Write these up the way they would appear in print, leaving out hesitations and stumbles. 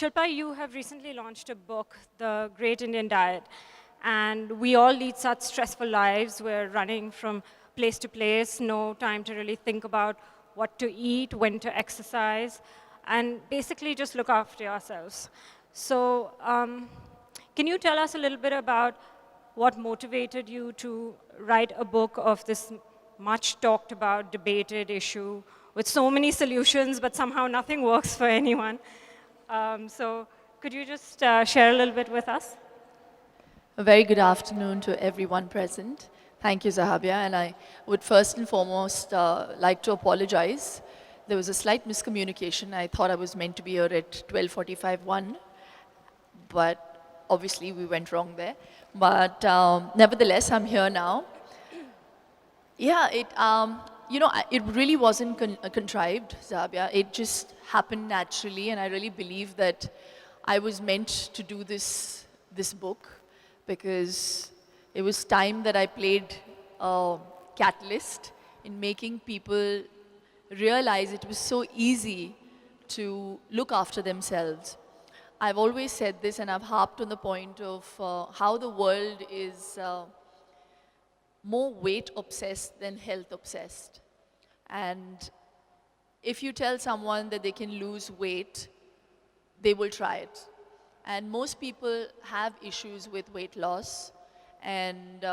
Shilpa, you have recently launched a book, The Great Indian Diet, and we all lead such stressful lives. We're running from place to place, no time to really think about what to eat, when to exercise, and basically just look after yourselves. So can you tell us a little bit about what motivated you to write a book of this much talked about, debated issue with so many solutions, but somehow nothing works for anyone? So could you just share a little bit with us? A very good afternoon to everyone present. Thank you, Zahabia. And I would first and foremost like to apologize. There was a slight miscommunication. I thought I was meant to be here at 12:45, but obviously we went wrong there. But nevertheless, I'm here now. Yeah, it really wasn't contrived, Zabia. It just happened naturally, and I really believe that I was meant to do this book because it was time that I played a catalyst in making people realize it was so easy to look after themselves. I've always said this, and I've harped on the point of how the world is more weight obsessed than health obsessed. And if you tell someone that they can lose weight, they will try it. And most people have issues with weight loss, and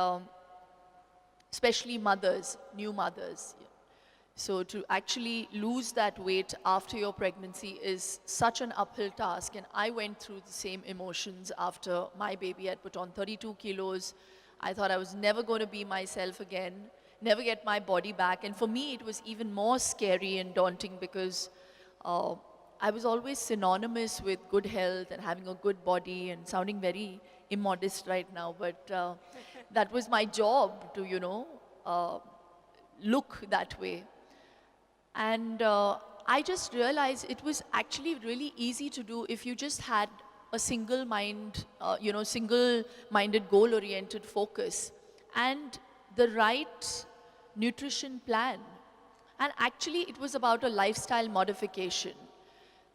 especially mothers, new mothers. So to actually lose that weight after your pregnancy is such an uphill task. And I went through the same emotions after my baby had put on 32 kilos. I thought I was never going to be myself again, never get my body back. And for me, it was even more scary and daunting because I was always synonymous with good health and having a good body and sounding very immodest right now. But that was my job to, look that way. And I just realized it was actually really easy to do if you just had a single-minded goal-oriented focus and the right nutrition plan. And actually, it was about a lifestyle modification.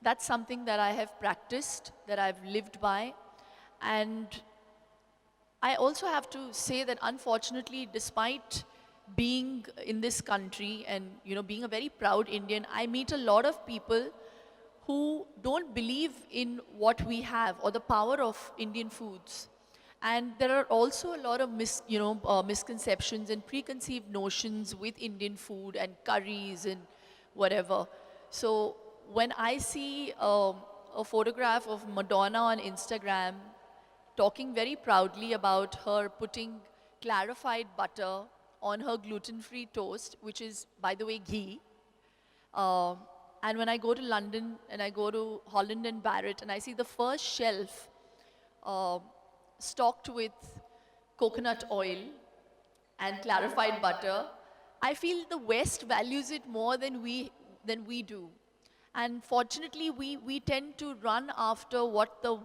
That's something that I have practiced, that I've lived by. And I also have to say that unfortunately, despite being in this country and being a very proud Indian, I meet a lot of people who don't believe in what we have or the power of Indian foods. And there are also a lot of misconceptions and preconceived notions with Indian food and curries and whatever. So when I see a photograph of Madonna on Instagram talking very proudly about her putting clarified butter on her gluten-free toast, which is, by the way, ghee, and when I go to London and I go to Holland and Barrett and I see the first shelf stocked with coconut oil and clarified butter, I feel the West values it more than we do. And fortunately, we tend to run after what the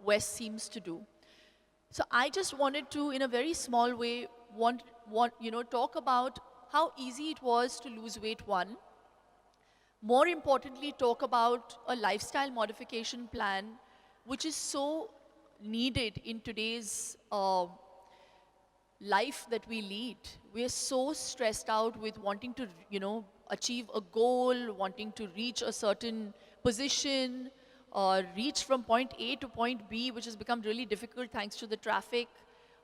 West seems to do. So I just wanted to, in a very small way, talk about how easy it was to lose weight, one. More importantly, talk about a lifestyle modification plan, which is so needed in today's life that we lead. We are so stressed out with wanting to, achieve a goal, wanting to reach a certain position, or reach from point A to point B, which has become really difficult thanks to the traffic.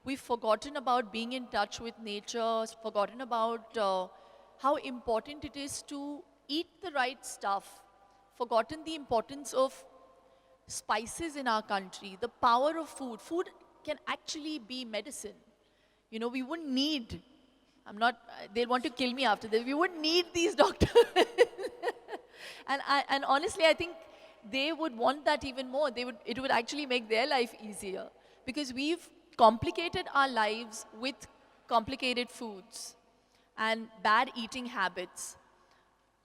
We've forgotten about being in touch with nature, forgotten about how important it is to eat the right stuff, forgotten the importance of spices in our country, the power of food. Food can actually be medicine. We wouldn't need, they'll want to kill me after this, we wouldn't need these doctors. and honestly, I think they would want that even more. It would actually make their life easier because we've complicated our lives with complicated foods and bad eating habits,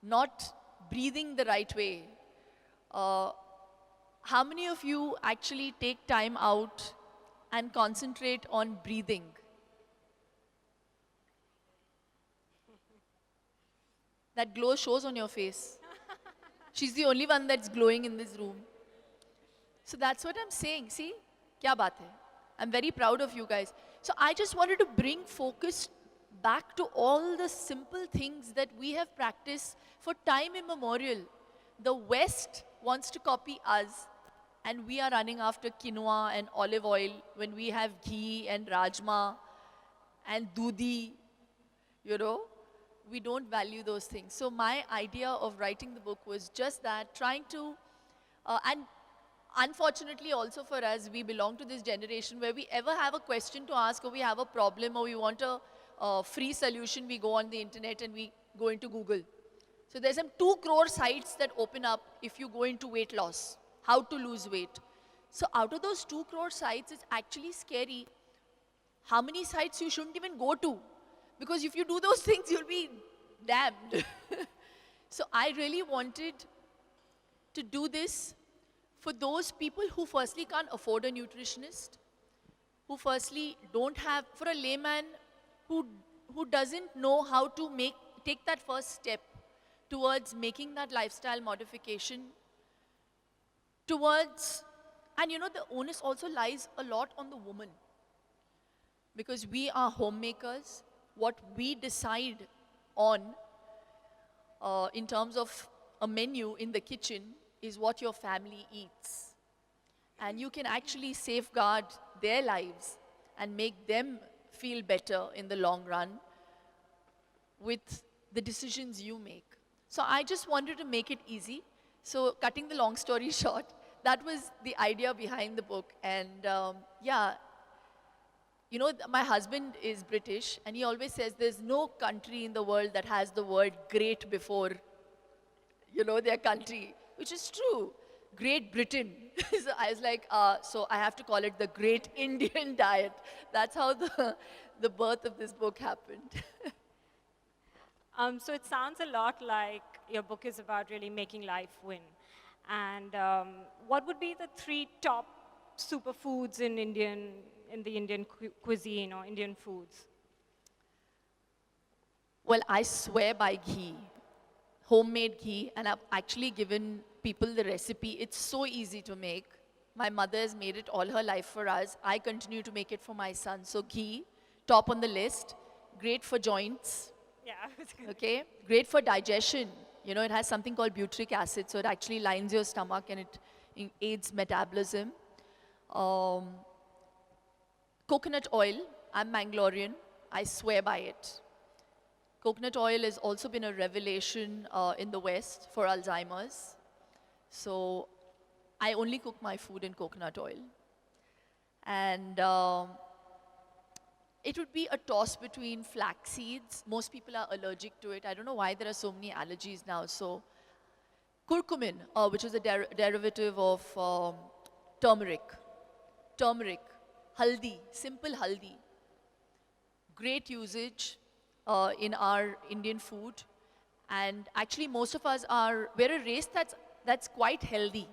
not breathing the right way. How many of you actually take time out and concentrate on breathing? That glow shows on your face. She's the only one that's glowing in this room. So that's what I'm saying. See, kya baat hai? I'm very proud of you guys. So I just wanted to bring focus back to all the simple things that we have practiced for time immemorial. The West wants to copy us, and we are running after quinoa and olive oil when we have ghee and rajma and dudi, you know. We don't value those things. So my idea of writing the book was just that, trying to, and unfortunately also for us, we belong to this generation where we ever have a question to ask, or we have a problem, or we want a free solution, we go on the internet and we go into Google. So there's some 2 crore sites that open up if you go into weight loss, how to lose weight. So out of those 2 crore sites, it's actually scary how many sites you shouldn't even go to. Because if you do those things, you'll be damned. So I really wanted to do this for those people who firstly can't afford a nutritionist, who firstly don't have, for a layman who doesn't know how to take that first step towards making that lifestyle modification, towards, and you know, the onus also lies a lot on the woman. Because we are homemakers, what we decide on in terms of a menu in the kitchen is what your family eats. And you can actually safeguard their lives and make them feel better in the long run with the decisions you make. So I just wanted to make it easy. So cutting the long story short, that was the idea behind the book. And yeah, you know, my husband is British, and he always says there's no country in the world that has the word great before, you know, their country, which is true. Great Britain. So I was like, so I have to call it the Great Indian Diet. That's how the birth of this book happened. So it sounds a lot like your book is about really making life win. And what would be the 3 top superfoods in the Indian cuisine or Indian foods? Well, I swear by ghee, homemade ghee, and I've actually given people the recipe. It's so easy to make. My mother has made it all her life for us. I continue to make it for my son. So ghee, top on the list, great for joints. Yeah, it's good. Okay, great for digestion. You know, it has something called butyric acid, so it actually lines your stomach and it aids metabolism. Coconut oil, I'm Mangalorean, I swear by it. Coconut oil has also been a revelation in the West for Alzheimer's. So I only cook my food in coconut oil. And it would be a toss between flax seeds. Most people are allergic to it. I don't know why there are so many allergies now. So curcumin, which is a derivative of turmeric. Turmeric, haldi, simple haldi. Great usage in our Indian food. And actually most of us we're a race that's quite healthy.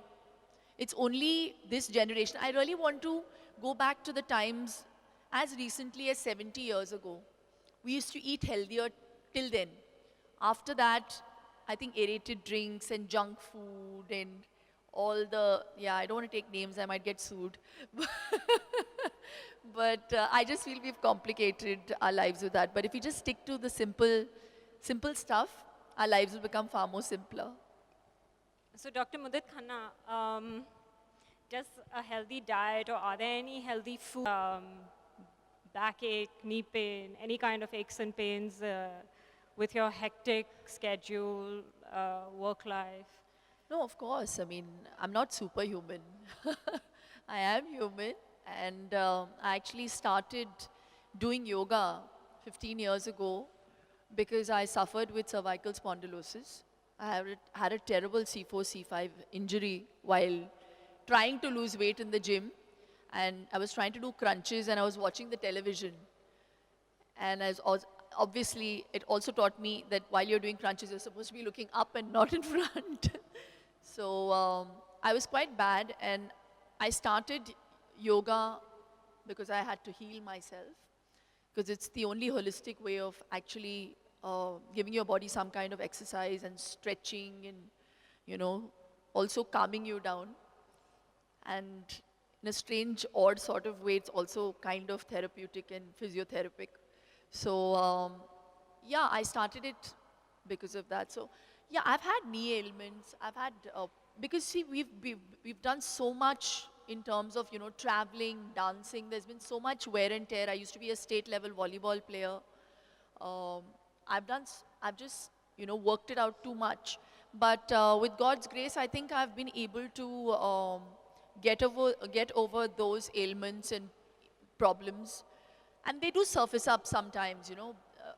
It's only this generation. I really want to go back to the times as recently as 70 years ago. We used to eat healthier till then. After that, I think aerated drinks and junk food and all the, yeah, I don't want to take names, I might get sued. But I just feel we've complicated our lives with that. But if we just stick to the simple stuff, our lives will become far more simpler. So Dr. Mudit Khanna, does a healthy diet, or are there any healthy food, backache, knee pain, any kind of aches and pains with your hectic schedule, work life? No, of course. I mean, I'm not superhuman. I am human. And I actually started doing yoga 15 years ago because I suffered with cervical spondylosis. I had a terrible C4, C5 injury while trying to lose weight in the gym. And I was trying to do crunches and I was watching the television. And obviously, it also taught me that while you're doing crunches, you're supposed to be looking up and not in front. So I was quite bad, and I started yoga because I had to heal myself, because it's the only holistic way of actually giving your body some kind of exercise and stretching and, also calming you down. And in a strange, odd sort of way, it's also kind of therapeutic and physiotherapic. So, yeah, I started it because of that. So, yeah, I've had knee ailments. I've had, because see, we've done so much in terms of, traveling, dancing. There's been so much wear and tear. I used to be a state level volleyball player. Um, I've just, worked it out too much. But with God's grace, I think I've been able to get over those ailments and problems. And they do surface up sometimes,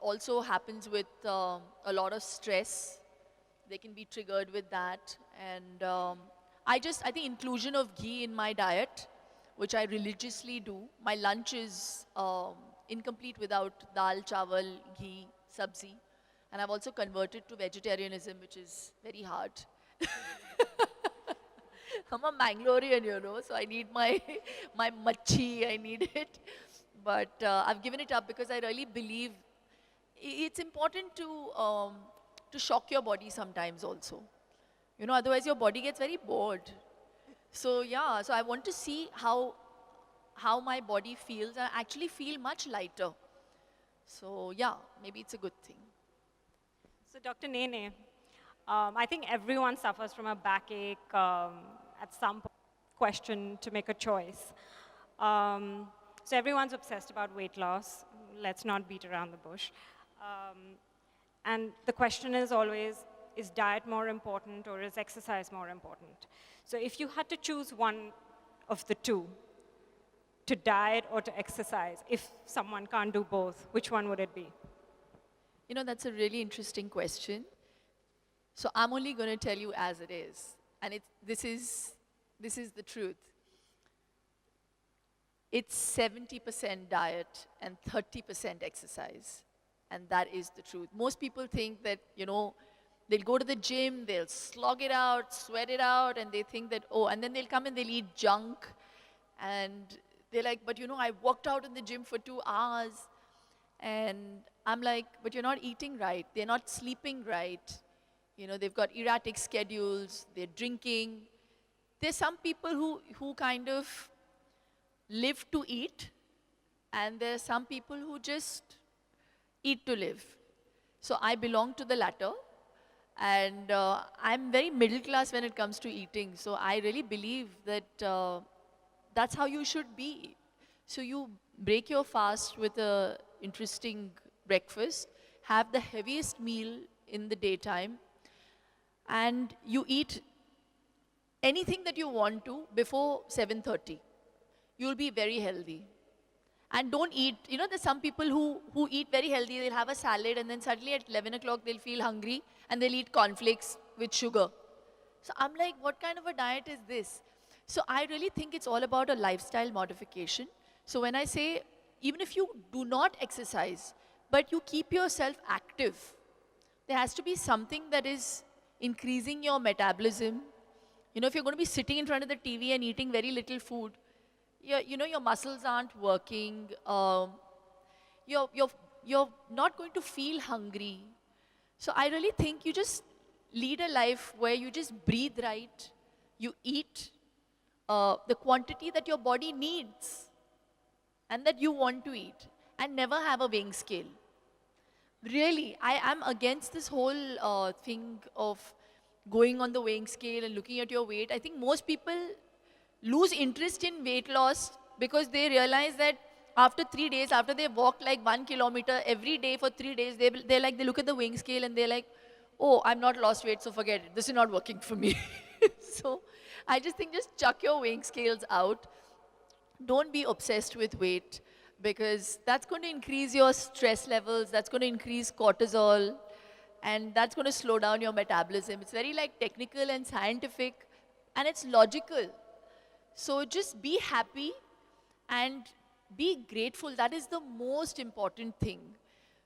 also happens with a lot of stress. They can be triggered with that. And I think inclusion of ghee in my diet, which I religiously do. My lunch is incomplete without dal, chawal, ghee, sabzi. And I've also converted to vegetarianism, which is very hard. I'm a Mangalorean, so I need my my machi, I need it. But I've given it up because I really believe it's important to shock your body sometimes also. Otherwise your body gets very bored. So yeah, so I want to see how my body feels. I actually feel much lighter. So yeah, maybe it's a good thing. So Dr. Nene, I think everyone suffers from a backache at some question to make a choice. So everyone's obsessed about weight loss. Let's not beat around the bush. And the question is always, is diet more important or is exercise more important? So if you had to choose one of the two, to diet or to exercise, if someone can't do both, which one would it be? That's a really interesting question. So I'm only going to tell you as it is. And this is the truth. It's 70% diet and 30% exercise. And that is the truth. Most people think that, they'll go to the gym, they'll slog it out, sweat it out, and they think that, and then they'll come and they'll eat junk. And they're like, but I worked out in the gym for 2 hours. And I'm like, but you're not eating right. They're not sleeping right. They've got erratic schedules. They're drinking. There's some people who kind of live to eat. And there are some people who just eat to live. So I belong to the latter. And I'm very middle class when it comes to eating. So I really believe that that's how you should be. So you break your fast with a interesting breakfast, have the heaviest meal in the daytime, and you eat anything that you want to before 7:30. You'll be very healthy. And don't eat, there's some people who eat very healthy, they'll have a salad and then suddenly at 11 o'clock they'll feel hungry and they'll eat cornflakes with sugar. So I'm like, what kind of a diet is this? So I really think it's all about a lifestyle modification. So when I say, even if you do not exercise, but you keep yourself active, there has to be something that is increasing your metabolism. If you're going to be sitting in front of the TV and eating very little food, your muscles aren't working. You're not going to feel hungry. So I really think you just lead a life where you just breathe right, you eat the quantity that your body needs and that you want to eat, and never have a weighing scale. Really, I am against this whole thing of going on the weighing scale and looking at your weight. I think most people lose interest in weight loss because they realize that after 3 days, after they walked like 1 kilometer every day for 3 days, they look at the weighing scale and they're like, oh, I'm not lost weight, so forget it. This is not working for me. So I just think just chuck your weighing scales out. Don't be obsessed with weight because that's going to increase your stress levels, that's going to increase cortisol, and that's going to slow down your metabolism. It's very technical and scientific, and it's logical. So just be happy and be grateful. That is the most important thing.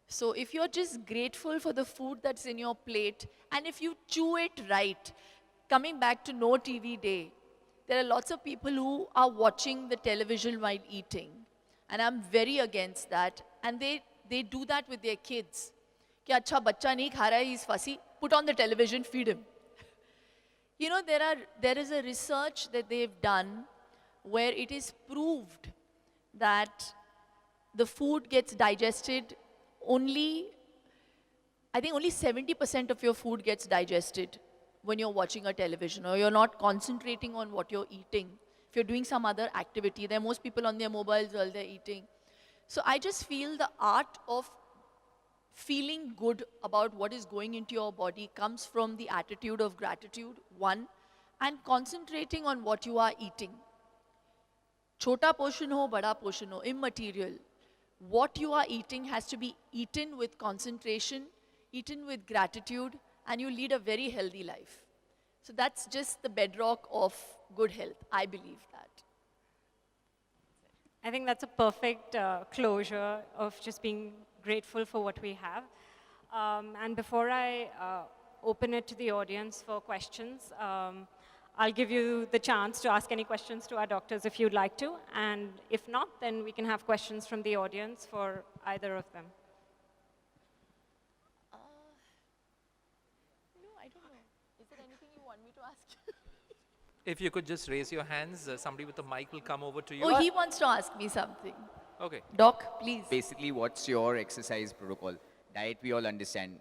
So if you're just grateful for the food that's in your plate, and if you chew it right, coming back to no TV day, there are lots of people who are watching the television while eating. And I'm very against that. And they do that with their kids. Ki acha bachcha nahi kha raha hai, he's fussy, put on the television, feed him. You know, there is a research that they've done where it is proved that the food gets digested only, I think only 70% of your food gets digested when you're watching a television or you're not concentrating on what you're eating. If you're doing some other activity, there are most people on their mobiles while they're eating. So I just feel the art of feeling good about what is going into your body comes from the attitude of gratitude, one, and concentrating on what you are eating. Chota portion ho, bada portion ho, immaterial. What you are eating has to be eaten with concentration, eaten with gratitude, and you lead a very healthy life. So that's just the bedrock of good health. I believe that. I think that's a perfect closure of just being grateful for what we have. And before I open it to the audience for questions, I'll give you the chance to ask any questions to our doctors if you'd like to. And if not, then we can have questions from the audience for either of them. No, I don't know. Is there anything you want me to ask? If you could just raise your hands, somebody with a mic will come over to you. Oh, he wants to ask me something. Okay. Doc, please. Basically, what's your exercise protocol? Diet, we all understand.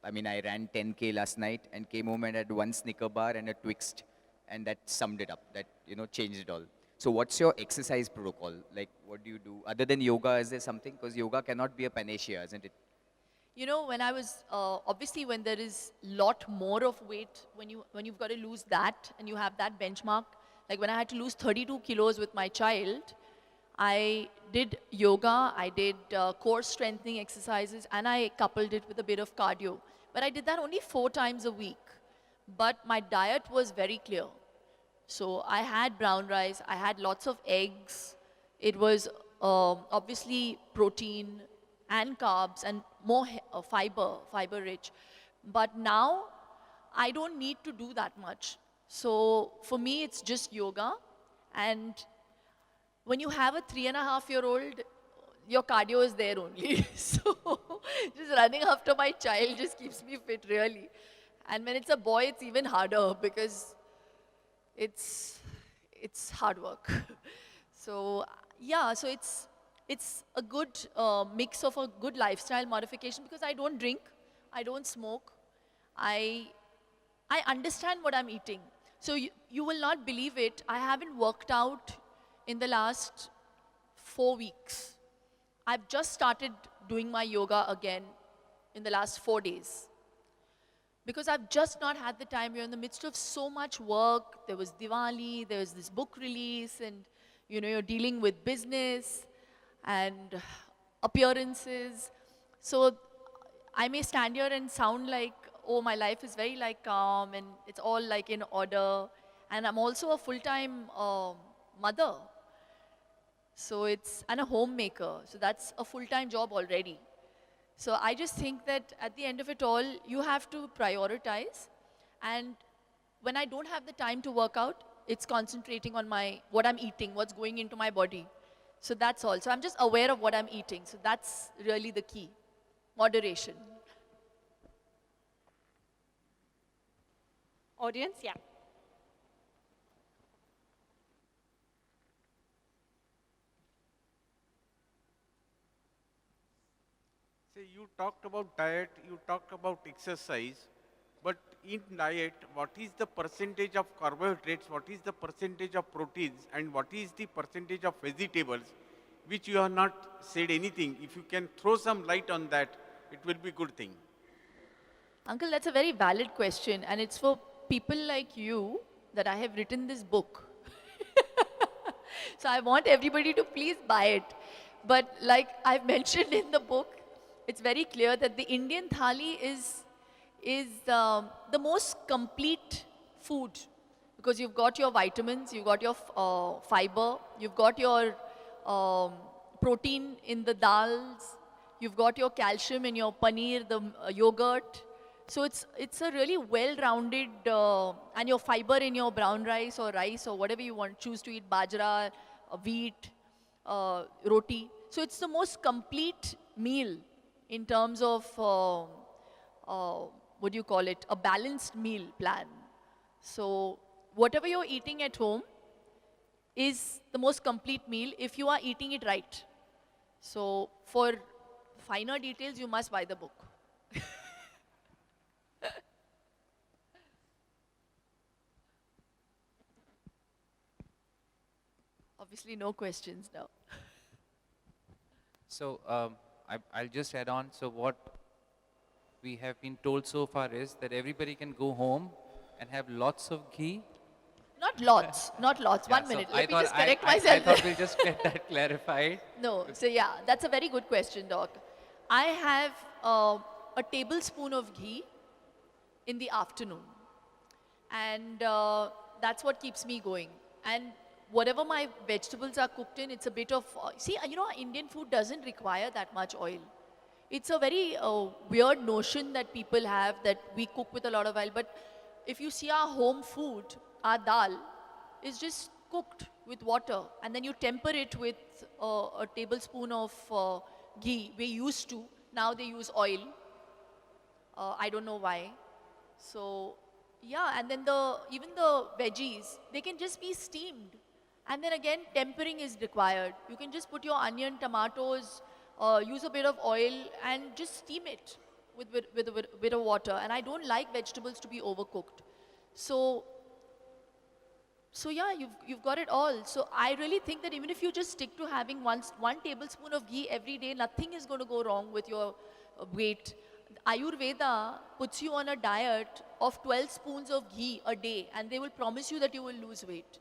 I mean, I ran 10K last night and came home and had one Snicker bar and a Twixt, and that summed it up. That, changed it all. So what's your exercise protocol? Like, what do you do? Other than yoga, is there something? Because yoga cannot be a panacea, isn't it? You know, when I was, obviously when there is lot more of weight, when you've got to lose that and you have that benchmark, like when I had to lose 32 kilos with my child, I did yoga, I did core strengthening exercises, and I coupled it with a bit of cardio. But I did that only 4 times a week. But my diet was very clear. So I had brown rice, I had lots of eggs. It was obviously protein and carbs and more fiber rich. But now I don't need to do that much. So for me, it's just yoga. And when you have a 3.5-year-old, your cardio is there only. So just running after my child just keeps me fit, really. And when it's a boy, it's even harder because it's hard work. So yeah, so it's a good mix of a good lifestyle modification because I don't drink, I don't smoke, I understand what I'm eating. So you will not believe it, I haven't worked out in the last 4 weeks. I've just started doing my yoga again in the last 4 days. Because I've just not had the time. We're in the midst of so much work. There was Diwali, there was this book release, and you're dealing with business and appearances. So I may stand here and sound like, oh, my life is very calm and it's all in order. And I'm also a full-time mother. So and a homemaker. So that's a full-time job already. So I just think that at the end of it all, you have to prioritize. And when I don't have the time to work out, it's concentrating on what I'm eating, what's going into my body. So that's all. So I'm just aware of what I'm eating. So that's really the key. Moderation. Audience, yeah. Say, you talked about diet, you talked about exercise, but in diet, what is the percentage of carbohydrates, what is the percentage of proteins, and what is the percentage of vegetables, which you have not said anything. If you can throw some light on that, it will be a good thing. Uncle, that's a very valid question, and it's for people like you that I have written this book. So I want everybody to please buy it. But like I've mentioned in the book, it's very clear that the Indian thali is the most complete food because you've got your vitamins, you've got your fiber, you've got your protein in the dals, you've got your calcium in your paneer, the yogurt. So it's a really well-rounded, and your fiber in your brown rice or whatever you want, choose to eat, bajra, wheat, roti. So it's the most complete meal in terms of, what do you call it, a balanced meal plan. So whatever you're eating at home is the most complete meal if you are eating it right. So for finer details, you must buy the book. Obviously, no questions now. So I'll just add on. So what we have been told so far is that everybody can go home and have lots of ghee. Not lots, not lots. Yeah, One so minute. I Let me thought- just correct I myself. thought we'll just get that clarified. No, so yeah, that's a very good question, Doc. I have a tablespoon of ghee in the afternoon, and that's what keeps me going. And whatever my vegetables are cooked in, it's a bit of, see, you know, Indian food doesn't require that much oil. It's a very weird notion that people have that we cook with a lot of oil, but if you see our home food, our dal is just cooked with water, and then you temper it with a tablespoon of ghee. We used to, now they use oil. I don't know why. So yeah, and then even the veggies, they can just be steamed. And then again, tempering is required. You can just put your onion, tomatoes, use a bit of oil and just steam it with a bit of water. And I don't like vegetables to be overcooked. So yeah, you've got it all. So I really think that even if you just stick to having one tablespoon of ghee every day, nothing is going to go wrong with your weight. Ayurveda puts you on a diet of 12 spoons of ghee a day, and they will promise you that you will lose weight.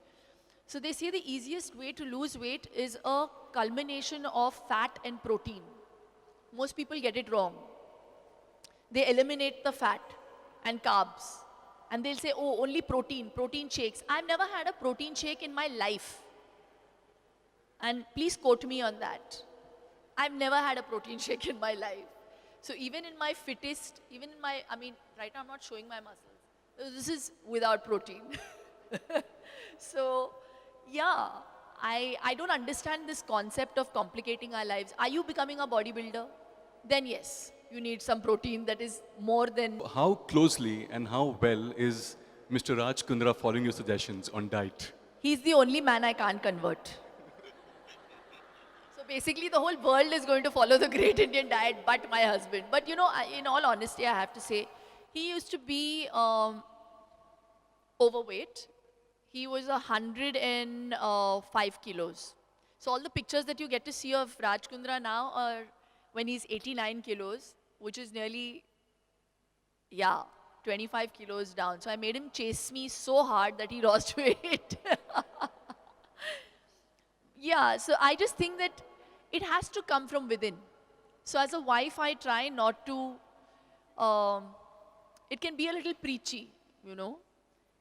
So they say the easiest way to lose weight is a culmination of fat and protein. Most people get it wrong. They eliminate the fat and carbs. And they'll say, oh, only protein shakes. I've never had a protein shake in my life. And please quote me on that. I've never had a protein shake in my life. So even in my fittest, right now I'm not showing my muscles. This is without protein. So, yeah, I don't understand this concept of complicating our lives. Are you becoming a bodybuilder? Then yes, you need some protein that is more than... How closely and how well is Mr. Raj Kundra following your suggestions on diet? He's the only man I can't convert. So basically the whole world is going to follow the great Indian diet but my husband. But you know, in all honesty, I have to say, he used to be overweight. He was 105 kilos. So all the pictures that you get to see of Raj Kundra now are when he's 89 kilos, which is nearly, 25 kilos down. So I made him chase me so hard that he lost weight. Yeah, so I just think that it has to come from within. So as a wife, I try not to, it can be a little preachy, you know.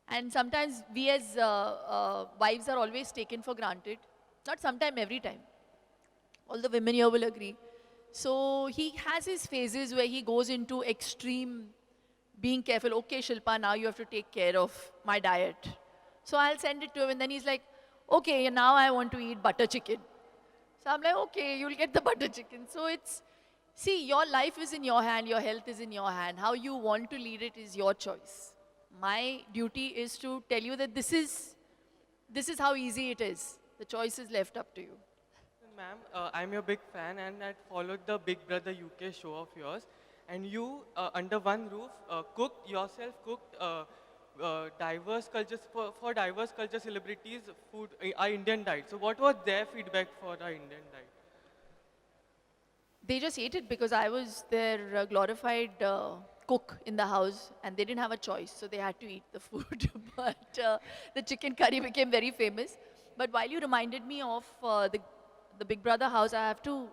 And sometimes we as wives are always taken for granted. Not sometime, every time. All the women here will agree. So he has his phases where he goes into extreme being careful. Okay, Shilpa, now you have to take care of my diet. So I'll send it to him and then he's like, okay, now I want to eat butter chicken. So I'm like, okay, you'll get the butter chicken. So it's, see, your life is in your hand, your health is in your hand. How you want to lead it is your choice. My duty is to tell you that this is how easy it is. The choice is left up to you. Ma'am, I'm your big fan and I followed the Big Brother UK show of yours. And you, under one roof, cooked diverse cultures, for diverse culture celebrities, food, our Indian diet. So what was their feedback for our Indian diet? They just ate it because I was their glorified cook in the house and they didn't have a choice, so they had to eat the food. But the chicken curry became very famous. But while you reminded me of the Big Brother house, I have to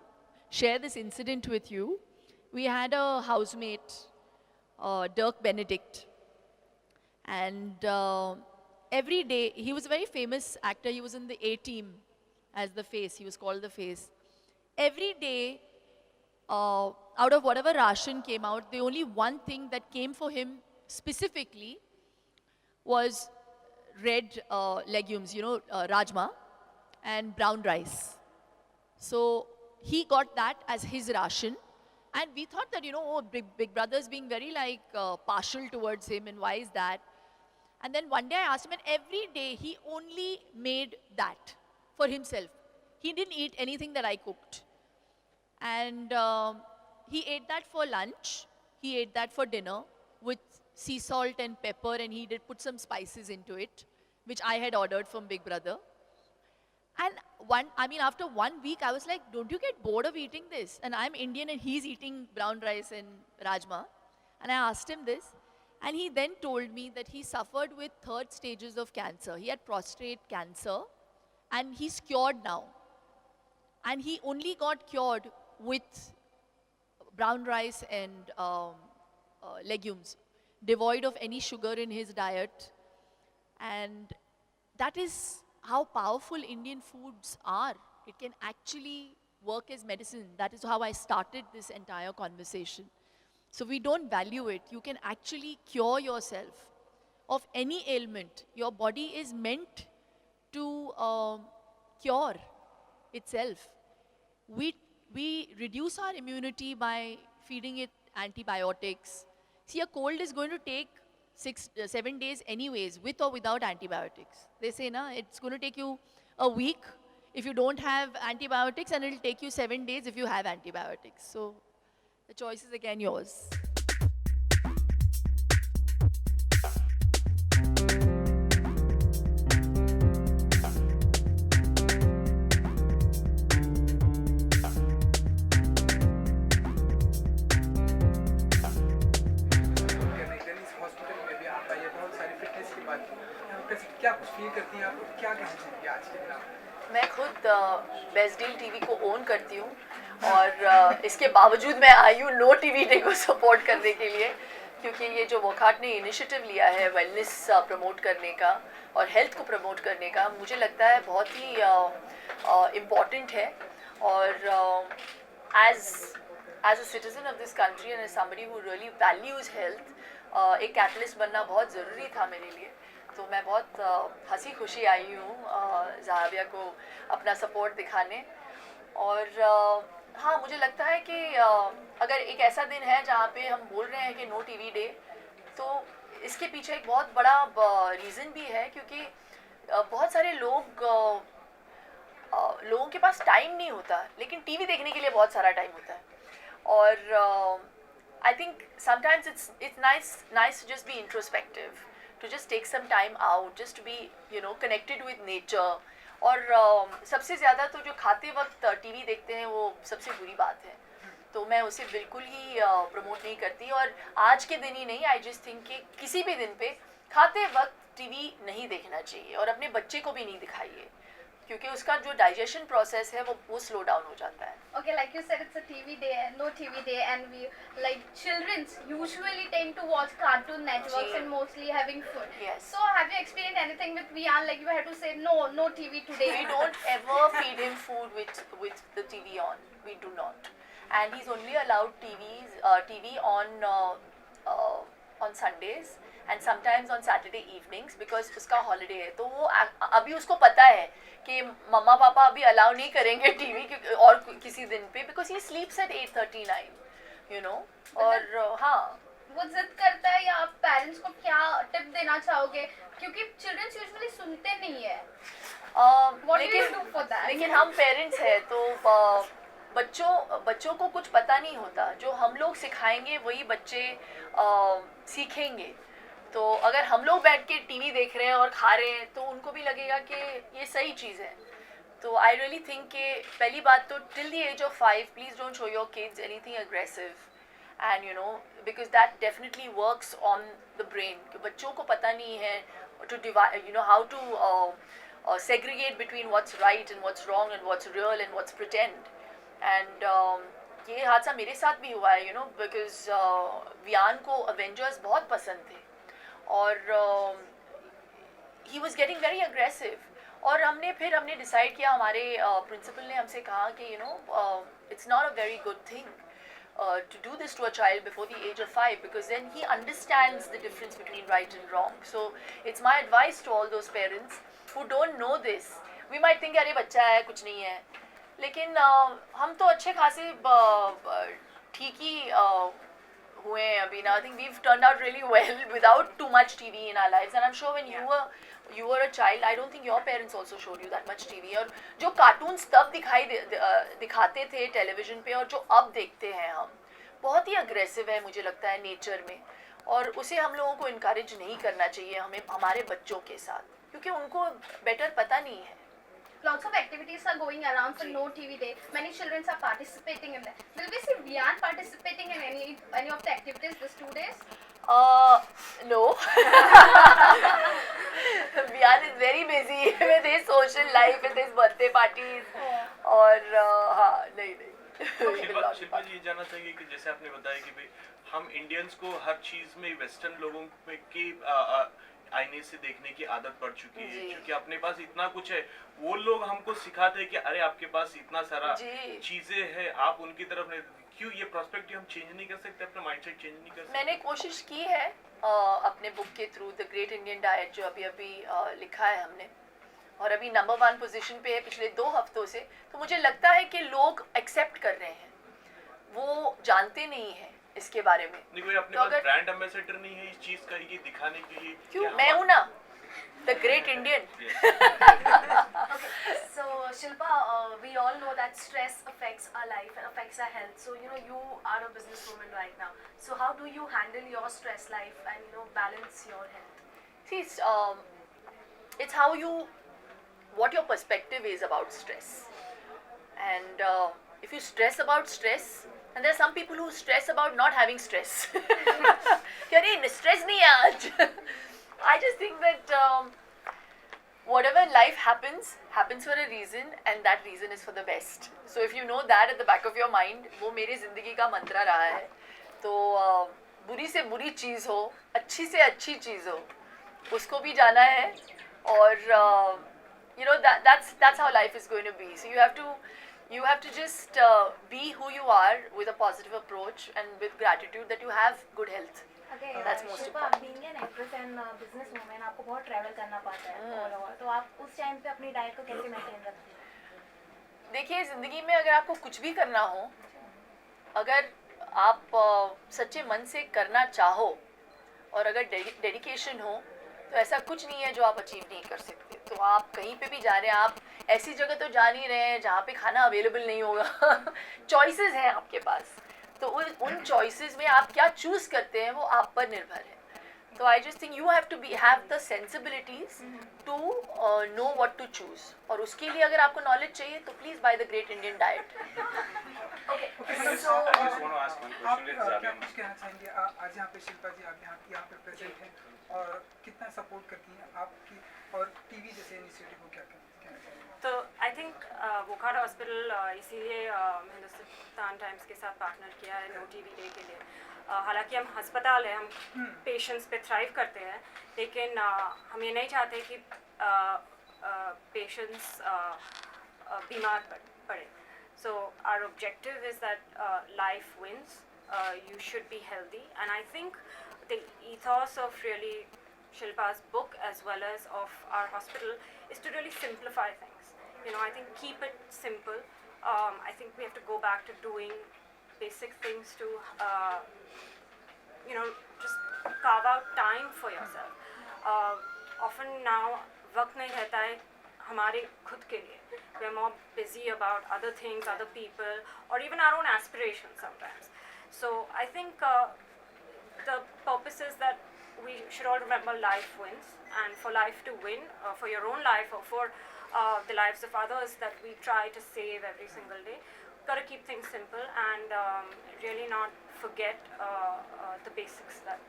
share this incident with you. We had a housemate, Dirk Benedict, and every day, he was a very famous actor. He was in the A-Team as the face. He was called the face. Every day, out of whatever ration came out, the only one thing that came for him specifically was red legumes, you know, rajma and brown rice. So he got that as his ration. And we thought that, you know, oh, Big Brother's being very like partial towards him and why is that? And then one day I asked him, and every day he only made that for himself. He didn't eat anything that I cooked. And he ate that for lunch, he ate that for dinner with sea salt and pepper, and he did put some spices into it, which I had ordered from Big Brother. And after 1 week, I was like, don't you get bored of eating this? And I'm Indian and he's eating brown rice and rajma. And I asked him this. And he then told me that he suffered with 3rd stages of cancer. He had prostate cancer and he's cured now. And he only got cured with brown rice and legumes, devoid of any sugar in his diet. And that is how powerful Indian foods are. It can actually work as medicine. That is how I started this entire conversation. So we don't value it. You can actually cure yourself of any ailment. Your body is meant to cure itself. We reduce our immunity by feeding it antibiotics. See, a cold is going to take 7 days anyways, with or without antibiotics. They say, it's going to take you a week if you don't have antibiotics, and it'll take you 7 days if you have antibiotics. So the choice is again yours. मैं खुद best deal TV को own करती हूँ और इसके बावजूद मैं आई हूँ नो टीवी डे को सपोर्ट करने के लिए, क्योंकि ये जो वॉकहार्ट ने इनिशिएटिव लिया है वेलनेस प्रमोट करने का और हेल्थ को प्रमोट करने का, मुझे लगता है बहुत ही इम्पॉर्टेंट है. और as a citizen of this country and as somebody who really values health, एक कैटलिस्ट बनना बहुत ज़रूरी था मेरे लिए. तो मैं बहुत हंसी खुशी आई हूँ ज़हाबिया को अपना सपोर्ट दिखाने. और हाँ, मुझे लगता है कि अगर एक ऐसा दिन है जहाँ पे हम बोल रहे हैं कि नो टीवी डे, तो इसके पीछे एक बहुत बड़ा रीज़न भी है, क्योंकि बहुत सारे लोगों के पास टाइम नहीं होता, लेकिन टीवी देखने के लिए बहुत सारा टाइम होता है. और I think sometimes it's nice to just be introspective, to just take some time out, just to be connected with nature. और सबसे ज़्यादा तो जो खाते वक्त टीवी देखते हैं वो सबसे बुरी बात है, तो मैं उसे बिल्कुल ही प्रमोट नहीं करती. और आज के दिन ही नहीं, आई जस्ट थिंक कि किसी भी दिन पे खाते वक्त टीवी नहीं देखना चाहिए, और अपने बच्चे को भी नहीं दिखाइए, क्योंकि उसका जो डाइजेशन प्रोसेस है वो स्लो डाउन हो जाता है. Okay, like you said, it's a TV day and no TV day, and we like childrens usually tend to watch cartoon networks and mostly having food. Yes. So have you experienced anything with Vian, like you had to say no TV today? We don't ever feed him food with the TV on. We do not. And he's only allowed TV on Sundays and sometimes on Saturday evenings because उसका holiday है. तो वो अभी उसको पता है कि मम्मा पापा अभी अलाउ नहीं करेंगे टीवी और किसी दिन पे, because he sleeps at 8:39, और हाँ, वो जिद करता है, या आप पेरेंट्स को क्या टिप देना चाहोगे, क्योंकि चिल्ड्रंस यूजुअली सुनते नहीं है. What do you do for that? लेकिन हम पेरेंट्स हैं तो बच्चों को कुछ पता नहीं होता. जो हम लोग सिखाएंगे वही बच्चे सीखेंगे. तो अगर हम लोग बैठ के टीवी देख रहे हैं और खा रहे हैं तो उनको भी लगेगा कि ये सही चीज़ है. तो आई रियली थिंक कि पहली बात तो till the age of 5 please don't show your kids anything aggressive, and because that definitely works on the brain. कि बच्चों को पता नहीं है to divide how to segregate between what's right and what's wrong and what's real and what's pretend. And ये हादसा मेरे साथ भी हुआ है, बिकॉज वियान को अवेंजर्स बहुत पसंद थे और he was getting very aggressive. और हमने डिसाइड किया, हमारे प्रिंसिपल ने हमसे कहा कि it's not a very good thing to do this to a child before the age of 5, because then he understands the difference between right and wrong. So it's my advice to all those parents who don't know this. We might think अरे बच्चा है कुछ नहीं है, लेकिन हम तो अच्छे खासे ठीक ही हुए हैं अभी ना, I think we've turned out really well without too much TV in our lives, and I am sure when you were a child, I don't think your parents also showed you that much TV. और जो cartoons तब दिखाते थे television पे और जो अब देखते हैं हम, बहुत ही अग्रेसिव है मुझे लगता है नेचर में, और उसे हम लोगों को इनकरेज नहीं करना चाहिए हमें हमारे बच्चों के साथ, क्योंकि उनको बेटर पता नहीं है. Lots of activities are going around for No TV Day. Many children are participating in that. Will we see Vian participating in any of the activities this 2 days? No. Vian is very busy with his social life, with his birthday parties. और हाँ नहीं. शिल्पा जी ये जानना चाहिए कि जैसे आपने बताया कि भाई हम इंडियंस को हर चीज में वेस्टर्न लोगों की आईने से देखने की आदत पड़ चुकी है, क्योंकि अपने पास इतना कुछ है, वो लोग हमको सिखाते हैं कि अरे आपके पास इतना सारा चीजें हैं, आप उनकी तरफ नहीं, क्यों ये पर्सपेक्टिव हम चेंज नहीं कर सकते, अपना माइंडसेट चेंज नहीं कर सकते? मैंने कोशिश की है अपने बुक के through, the great Indian diet, जो अभी लिखा है हमने, और अभी नंबर 1 पोजीशन पे है पिछले 2 हफ्तों से. तो मुझे लगता है कि लोग एक्सेप्ट कर रहे हैं, वो जानते नहीं हैं इसके बारे में. नहीं, कोई अपने पास ब्रांड एम्बेसडर नहीं है इस चीज का, ये दिखाने के लिए? क्यों, मैं हूं ना, the great Indian. So Shilpa, we all know that stress affects our life and affects our health. So you are a businesswoman right now. So how do you handle your stress life and balance your health? See, it's how what your perspective is about stress. And if you stress about stress, and there are some people who stress about not having stress. Yaar, stress nahi hai aaj. I just think that whatever in life happens for a reason, and that reason is for the best. So if you know that at the back of your mind, वो मेरी ज़िंदगी का मंत्रा रहा है, तो बुरी से बुरी चीज़ हो, अच्छी से अच्छी चीज़ हो, उसको भी जाना है, और that's how life is going to be. So you have to just be who you are with a positive approach and with gratitude that you have good health. Okay, That's most Shilpa, important. being an actress and businesswoman, आपको बहुत travel करना पड़ता है, और तो आप उस time पे अपनी डाइट को कैसे मेंटेन रखती हैं? देखिए, ज़िंदगी में अगर आपको कुछ भी करना हो, अगर आप सच्चे मन से करना चाहो, और अगर डेडिकेशन हो, तो ऐसा कुछ नहीं है जो आप अचीव नहीं कर सकते. तो आप कहीं पे भी जा रहे हैं, आप ऐसी जगह तो जा नहीं रहे हैं जहाँ पे खाना अवेलेबल नहीं होगा. चॉइसेस हैं आपके पास, तो उन चॉइसेस में आप क्या चूज़ करते हैं वो आप पर निर्भर है. तो I just think you have to have the sensibilities to know what to choose, और उसके लिए अगर आपको नॉलेज चाहिए तो please buy the great Indian diet. आप क्या कुछ कहना चाहेंगे आज यहाँ पे शिल्पा जी, आप यहाँ पे प्रेजेंट हैं, और कितना सपोर्ट करती हैं आपकी और टीवी जैसे इनिशिएटिव को, क्या कहना चाहेंगे? तो आई थिंक वोकहार्ट हॉस्पिटल इसीलिए हिंदुस्तान टाइम्स के साथ पार्टनर किया है नो टीवी डे के लिए. हालांकि हम अस्पताल है, हम पेशेंट्स पे थ्राइव करते हैं, लेकिन हम ये नहीं चाहते कि पेशेंट्स बीमार पड़े. So our objective is that life wins. You should be healthy, and I think the ethos of really Shilpa's book as well as of our hospital is to really simplify things. I think keep it simple. I think we have to go back to doing basic things to just carve out time for yourself. Often now वक्त नहीं रहता है हमारे खुद के लिए. We are more busy about other things, other people, or even our own aspirations sometimes. So I think the purpose is that we should all remember life wins, and for life to win, for your own life or for the lives of others that we try to save every single day, gotta keep things simple and really not forget the basics that.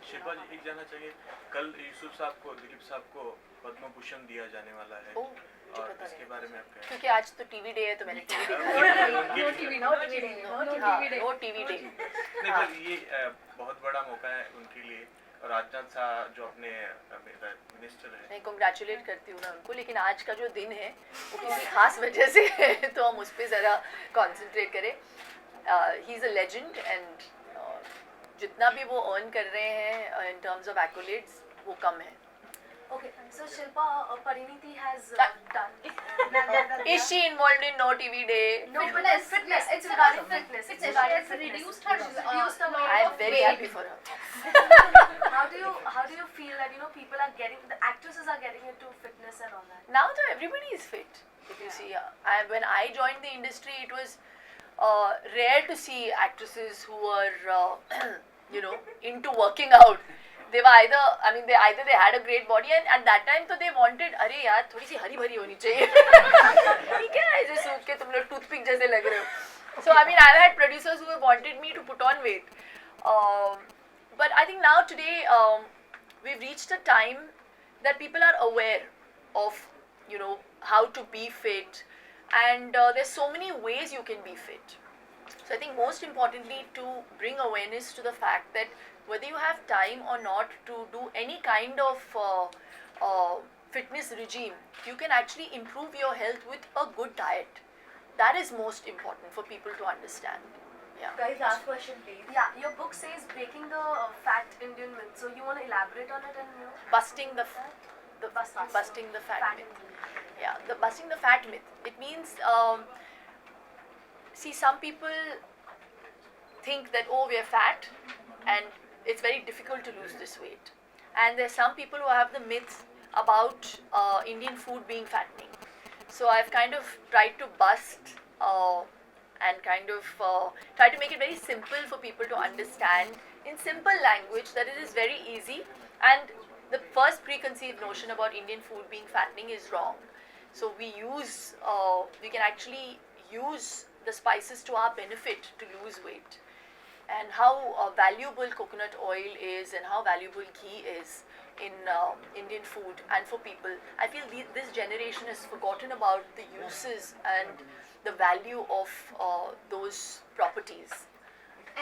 Shilpa जी, एक जानना चाहिए, कल यूसुफ साहब को, दिलीप साहब को पद्म भूषण दिया जाने वाला है, और इसके बारे में आप क्या? क्योंकि आज तो टीवी डे है, तो मैंने टीवी देखा. No TV day. नहीं, पर ये बहुत बड़ा मौका है उनके लिए, और राजनाथ साहब जो अपने मिनिस्टर हैं, मैं कंग्रेचुलेट करती हूँ ना उनको, लेकिन आज का जो दिन है वो किसी खास वजह से है, तो हम उस पर ज़रा कॉन्सेंट्रेट करें. He is a legend, and जितना भी वो अर्न कर रहे हैं इन टर्म्स ऑफ एक्कोलेट्स वो कम है. Okay, so Shilpa, Pariniti has done. Is she involved in No TV Day? No, but it's fitness. It's regarding fitness. It's regarding fitness. Reduced her I'm very happy for her. How do you feel that people are getting, the actresses are getting into fitness and all that? Now though everybody is fit. If you see, when I joined the industry, it was rare to see actresses who were, into working out. They were either they had a great body, and at that time so they wanted, अरे यार थोड़ी सी हरी भरी होनी चाहिए. ठीक है, ऐसे सूख के तुम लोग टूथपिक जैसे लग रहे हो. So I mean, I've had producers who have wanted me to put on weight. But I think now today we've reached a time that people are aware of, how to be fit, and there's so many ways you can be fit. So I think most importantly to bring awareness to the fact that whether you have time or not to do any kind of fitness regime, you can actually improve your health with a good diet. That is most important for people to understand. Yeah. Guys, last question please. Yeah, your book says breaking the fat Indian myth. So you want to elaborate on it and Busting the fat myth. Yeah, busting the fat myth. It means, see, some people think that, oh, we are fat and it's very difficult to lose this weight. And there's some people who have the myth about Indian food being fattening. So I've kind of tried to bust and kind of try to make it very simple for people to understand in simple language that it is very easy, and the first preconceived notion about Indian food being fattening is wrong. So we can actually use the spices to our benefit to lose weight, and how valuable coconut oil is and how valuable ghee is in Indian food and for people. I feel this generation has forgotten about the uses and the value of those properties.